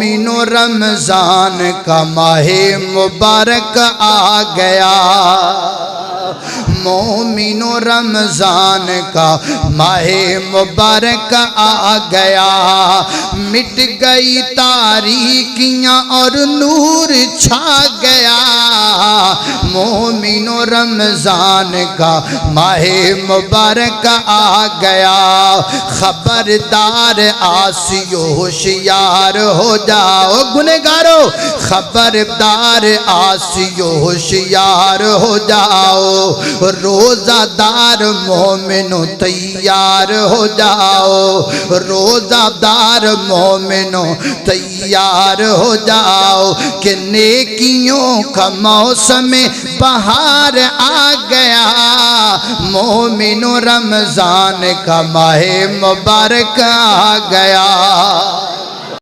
मोमिनो रमजान का माहे मुबारक आ गया। मोमिनो रमजान का माहे मुबारक आ गया। मिट गई तारीकियां और नूर छा गया। मोमिनो रमजान का माहे मुबारक आ गया। खबरदार आसियो होशियार हो जाओ गुनहगारो, खबरदार आसियो होशियार हो जाओ। रोजादार मोमिनो तैयार हो जाओ। रोजादार मोमिनो तैयार हो जाओ कि नेकियों का मौसम बहार आ गया। मोमिनो रमजान का माहे मुबारक आ गया।